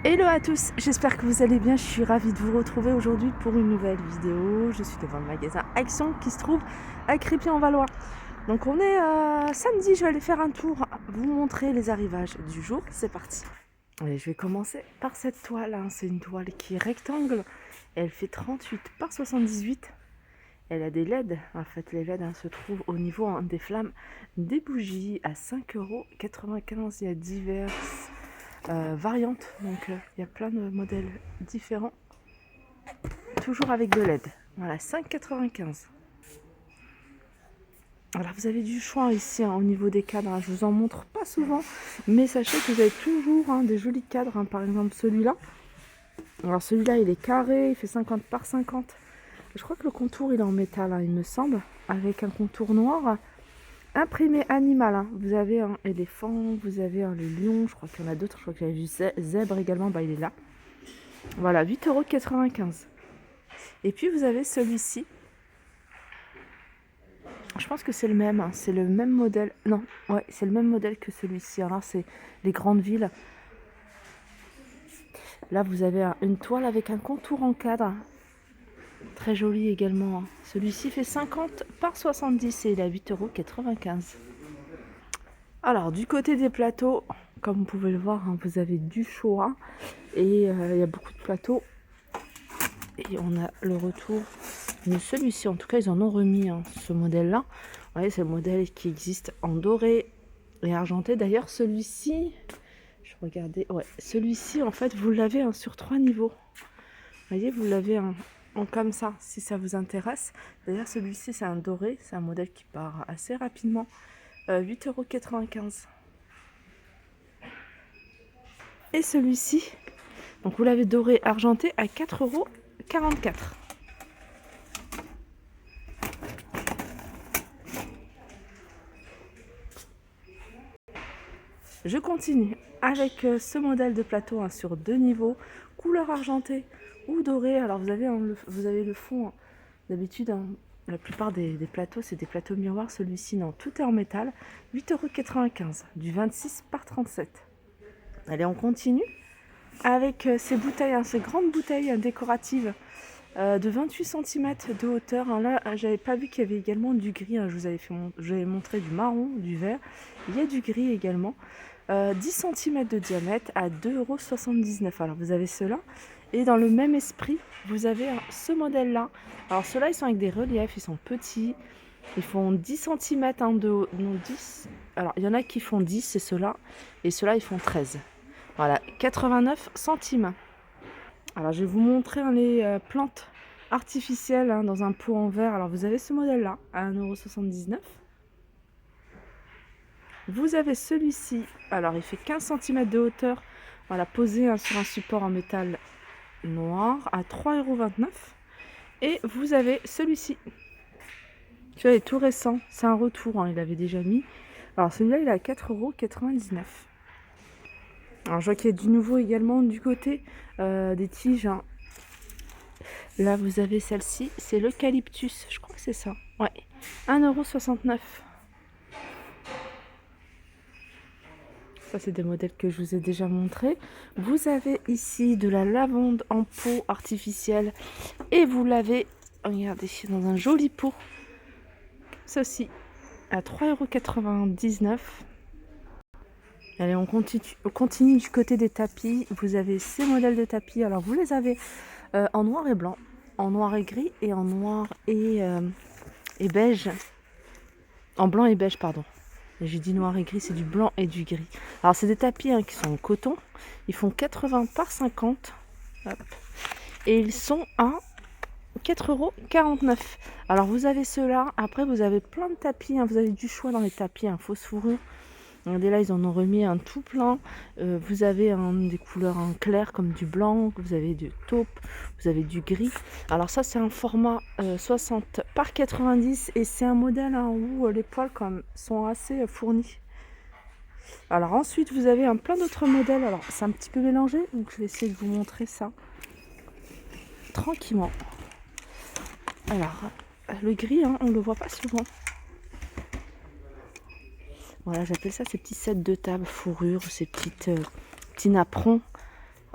Hello à tous, j'espère que vous allez bien, je suis ravie de vous retrouver aujourd'hui pour une nouvelle vidéo. Je suis devant le magasin Action qui se trouve à Crépy-en-Valois. Donc on est samedi, je vais aller faire un tour, vous montrer les arrivages du jour, c'est parti. Allez, je vais commencer par cette toile, c'est une toile qui est rectangle, elle fait 38 par 78. Elle a des LED, en fait les LED se trouvent au niveau des flammes des bougies à 5,95 €, il y a diverses variantes, donc il y a plein de modèles différents, toujours avec de LED. Voilà, 5,95 €. Alors vous avez du choix ici au niveau des cadres, je vous en montre pas souvent, mais sachez que vous avez toujours des jolis cadres, par exemple celui-là. Alors celui-là il est carré, il fait 50 par 50. Je crois que le contour il est en métal, il me semble, avec un contour noir. Imprimé animal, vous avez un éléphant, vous avez le lion, je crois qu'il y en a d'autres, je crois que j'avais vu zèbre également, il est là. Voilà, 8,95 €. Et puis vous avez celui-ci. Je pense que c'est le même, c'est le même modèle. Non, ouais, c'est le même modèle que celui-ci. Alors c'est les grandes villes. Là vous avez une toile avec un contour en cadre. Très joli également. Celui-ci fait 50 par 70 et il est à 8,95 €. Alors du côté des plateaux, comme vous pouvez le voir, vous avez du choix. Et il y a beaucoup de plateaux. Et on a le retour de celui-ci. En tout cas, ils en ont remis ce modèle-là. Vous voyez, c'est le modèle qui existe en doré et argenté. D'ailleurs, celui-ci, je regardais, ouais, celui-ci, en fait, vous l'avez sur 3 niveaux. Vous voyez, vous l'avez en comme ça, si ça vous intéresse. D'ailleurs, celui-ci, c'est un doré. C'est un modèle qui part assez rapidement. 8,95 €. Et celui-ci, donc vous l'avez doré argenté à 4,44 €. Je continue avec ce modèle de plateau sur 2 niveaux, couleur argentée ou dorée. Alors vous avez le fond, d'habitude la plupart des plateaux c'est des plateaux miroirs, celui-ci non, tout est en métal. 8,95 €, du 26 par 37. Allez, on continue avec ces bouteilles, ces grandes bouteilles décoratives de 28 cm de hauteur. Là, j'avais pas vu qu'il y avait également du gris. Je vous avais montré du marron, du vert. Il y a du gris également. 10 cm de diamètre à 2,79 €. Alors vous avez ceux-là. Et dans le même esprit, vous avez ce modèle-là. Alors ceux-là, ils sont avec des reliefs, ils sont petits. Ils font 10 cm de haut. Non, 10. Alors il y en a qui font 10, c'est ceux-là. Et ceux-là, ils font 13. Voilà, 89 centimes. Alors je vais vous montrer les plantes artificielles dans un pot en verre. Alors vous avez ce modèle-là à 1,79 €. Vous avez celui-ci, alors il fait 15 cm de hauteur, voilà, posé sur un support en métal noir à 3,29 €. Et vous avez celui-ci, celui-là est tout récent, c'est un retour, il avait déjà mis. Alors celui-là il est à 4,99 €. Alors je vois qu'il y a du nouveau également du côté des tiges. Là vous avez celle-ci, c'est l'eucalyptus, je crois que c'est ça, ouais, 1,69 €. Ça, c'est des modèles que je vous ai déjà montrés. Vous avez ici de la lavande en pot artificielle. Et vous l'avez, regardez, dans un joli pot. Ceci, à 3,99 €. Allez, on continue du côté des tapis. Vous avez ces modèles de tapis. Alors, vous les avez en noir et blanc, en noir et gris et en noir et beige. En blanc et beige, pardon. J'ai dit noir et gris, c'est du blanc et du gris. Alors c'est des tapis qui sont en coton. Ils font 80 par 50. Hop. Et ils sont à 4,49 €. Alors vous avez ceux-là. Après vous avez plein de tapis. Vous avez du choix dans les tapis. Fausse fourrure. Regardez là, ils en ont remis un tout plein. Vous avez des couleurs claires comme du blanc. Vous avez du taupe. Vous avez du gris. Alors ça, c'est un format 60 par 90. Et c'est un modèle où les poils sont assez fournis. Alors ensuite, vous avez plein d'autres modèles. Alors c'est un petit peu mélangé. Donc je vais essayer de vous montrer ça tranquillement. Alors, le gris, on ne le voit pas souvent. Voilà, j'appelle ça ces petits sets de table fourrure, ces petits napperons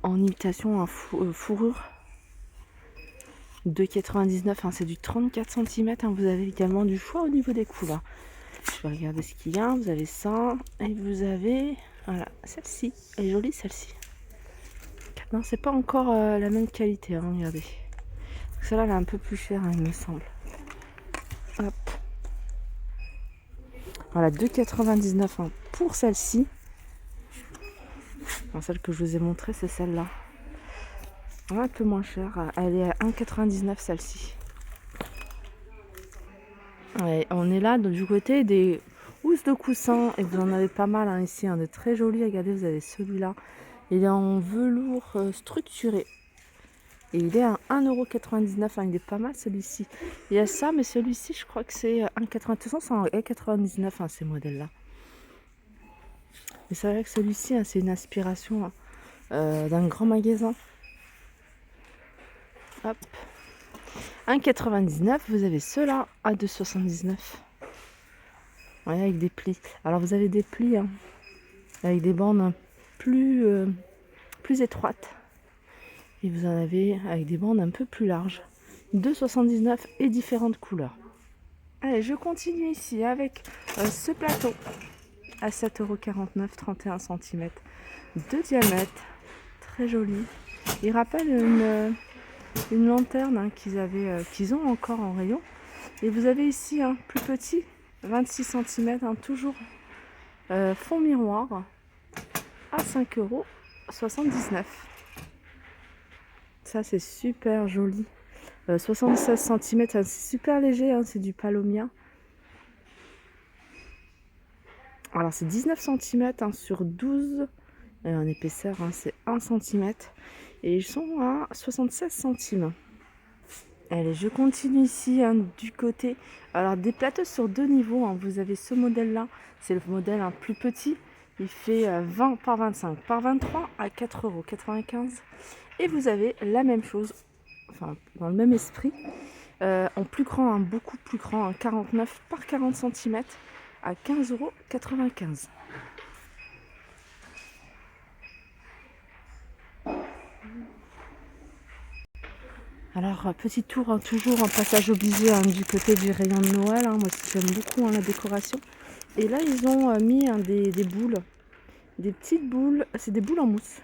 en imitation fourrure. 2,99 €, c'est du 34 cm. Vous avez également du choix au niveau des couleurs. Je vais regarder ce qu'il y a. Vous avez ça et vous avez voilà celle-ci. Elle est jolie celle-ci. Non, c'est pas encore la même qualité. Hein, regardez. Celle-là elle est un peu plus chère, hein, il me semble. Hop. Voilà 2,99 € pour celle-ci. Celle que je vous ai montrée, c'est celle-là. Un peu moins chère. Elle est à 1,99 € celle-ci. Ouais, on est là du côté des housses de coussins et vous en avez pas mal hein, ici, de très jolis. Regardez, vous avez celui-là. Il est en velours structuré et il est à 1,99 €. Il est pas mal celui-ci. Il y a ça, mais celui-ci, je crois que c'est 1,99 €. C'est 1,99 € ces modèles-là. Mais c'est vrai que celui-ci, c'est une inspiration d'un grand magasin. Hop. 1,99 €, vous avez ceux-là à 2,79 €. Ouais, avec des plis. Alors vous avez des plis hein, avec des bandes plus étroites. Et vous en avez avec des bandes un peu plus larges. 2,79 € et différentes couleurs. Allez, je continue ici avec ce plateau à 7,49 €, 31 cm de diamètre. Très joli. Il rappelle une lanterne hein, qu'ils ont encore en rayon. Et vous avez ici un plus petit, 26 cm, toujours fond miroir à 5,79 €. Ça c'est super joli. 76 cm, c'est super léger, hein, c'est du Palomia. Alors c'est 19 cm hein, sur 12 en épaisseur, hein, c'est 1 cm. Et ils sont à 76 centimes. Allez, je continue ici hein, du côté. Alors des plateaux sur 2 niveaux. Hein. Vous avez ce modèle-là, c'est le modèle plus petit. Il fait 20 par 25 par 23 à 4,95 €. Et vous avez la même chose, enfin dans le même esprit, en plus grand, hein, beaucoup plus grand, 49 par 40 cm à 15,95 €. Alors, petit tour, hein, toujours en passage obligé hein, du côté du rayon de Noël. Hein. Moi, j'aime beaucoup hein, la décoration. Et là, ils ont mis hein, des boules, des petites boules. C'est des boules en mousse.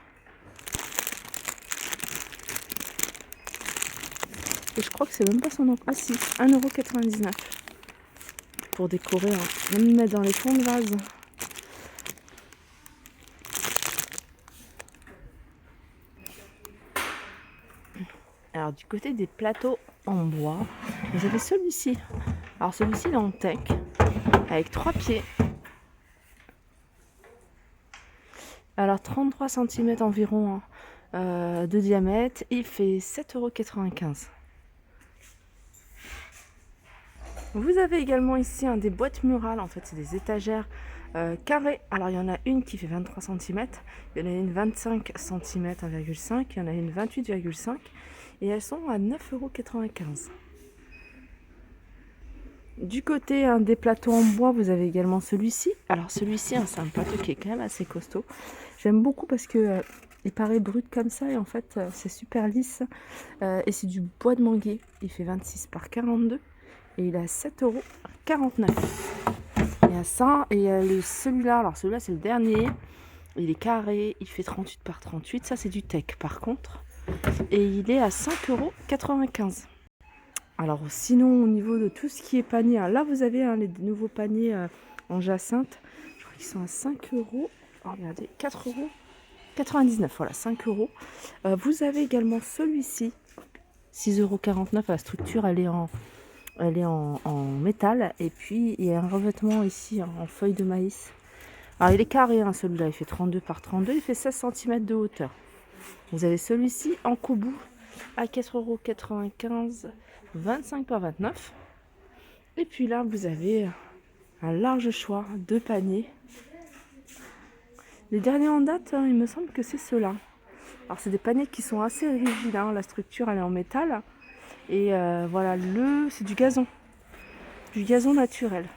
Et je crois que c'est même pas son nom. Ah si, 1,99 € pour décorer, hein. Même mettre dans les fonds de vase. Alors, du côté des plateaux en bois, vous avez celui-ci. Alors, celui-ci, il est en teck, avec 3 pieds. Alors, 33 cm environ hein, de diamètre. Il fait 7,95 €. Vous avez également ici des boîtes murales. En fait, c'est des étagères carrées. Alors, il y en a une qui fait 23 cm. Il y en a une 25 cm 1,5. Il y en a une 28,5. Et elles sont à 9,95 €. Du côté des plateaux en bois, vous avez également celui-ci. Alors celui-ci, c'est un plateau qui est quand même assez costaud. J'aime beaucoup parce que il paraît brut comme ça et en fait c'est super lisse. Et c'est du bois de manguier. Il fait 26 par 42 et il est à 7,49 €. Il y a ça et celui-là. Alors celui-là c'est le dernier. Il est carré, il fait 38 par 38. Ça c'est du teck par contre. Et il est à 5,95 €. Alors sinon au niveau de tout ce qui est panier, là vous avez les nouveaux paniers en jacinthe, je crois qu'ils sont à 5 €. Oh, regardez, 4,99 €, voilà 5 €. Vous avez également celui-ci, 6,49 €, la structure elle est en métal et puis il y a un revêtement ici en feuille de maïs. Alors il est carré hein, celui-là, il fait 32 par 32, il fait 16 cm de hauteur. Vous avez celui-ci en koubou à 4,95 €, 25 par 29. Et puis là, vous avez un large choix de paniers. Les derniers en date, il me semble que c'est ceux-là. Alors, c'est des paniers qui sont assez rigides. Hein. La structure, elle est en métal. Et voilà, c'est du gazon. Du gazon naturel.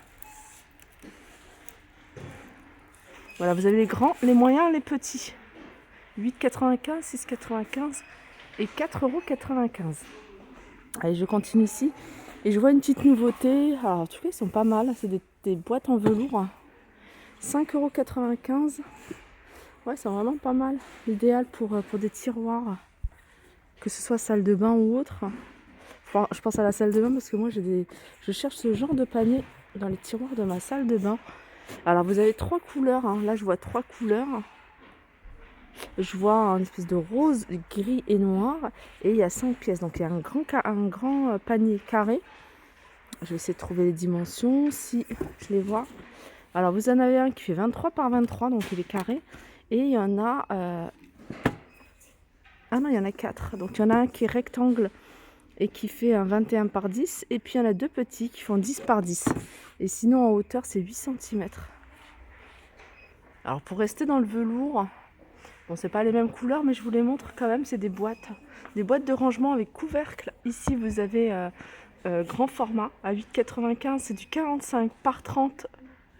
Voilà, vous avez les grands, les moyens, les petits. 8,95, 6,95 et 4,95 €. Allez, je continue ici. Et je vois une petite nouveauté. Alors, en tout cas, ils sont pas mal. C'est des boîtes en velours. 5,95 €. Ouais, c'est vraiment pas mal. Idéal pour des tiroirs. Que ce soit salle de bain ou autre. Enfin, je pense à la salle de bain parce que moi, je cherche ce genre de panier dans les tiroirs de ma salle de bain. Alors, vous avez 3 couleurs. Hein. Là, je vois 3 couleurs. Je vois un espèce de rose, gris et noir. Et il y a 5 pièces. Donc, il y a un grand panier carré. Je vais essayer de trouver les dimensions si je les vois. Alors, vous en avez un qui fait 23 par 23, donc il est carré. Et il y en a... Ah non, il y en a 4. Donc, il y en a un qui est rectangle et qui fait un 21 par 10. Et puis, il y en a 2 petits qui font 10 par 10. Et sinon, en hauteur, c'est 8 cm. Alors, pour rester dans le velours... Bon, c'est pas les mêmes couleurs, mais je vous les montre quand même. C'est des boîtes de rangement avec couvercle. Ici, vous avez grand format à 8,95. C'est du 45 par 30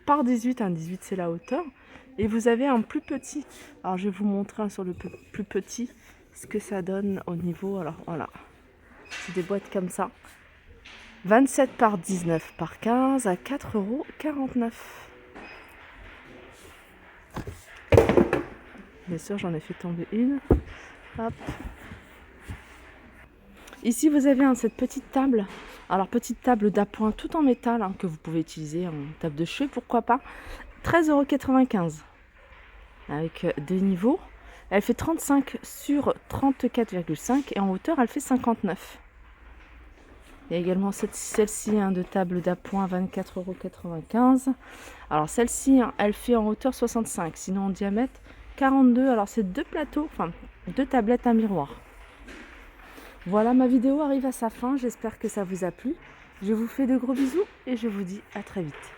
par 18. Un 18, c'est la hauteur. Et vous avez un plus petit. Alors, je vais vous montrer sur le plus petit ce que ça donne au niveau. Alors, voilà. C'est des boîtes comme ça. 27 par 19 par 15 à 4,49 €. Bien sûr, j'en ai fait tomber une. Hop. Ici, vous avez cette petite table. Alors, petite table d'appoint tout en métal hein, que vous pouvez utiliser en table de chevet, pourquoi pas. 13,95 € avec 2 niveaux. Elle fait 35 sur 34,5 et en hauteur, elle fait 59. Il y a également celle-ci hein, de table d'appoint 24,95 €. Alors, celle-ci, hein, elle fait en hauteur 65, sinon en diamètre 42. Alors, c'est 2 plateaux, enfin 2 tablettes à miroir. Voilà, ma vidéo arrive à sa fin. J'espère que ça vous a plu. Je vous fais de gros bisous et je vous dis à très vite.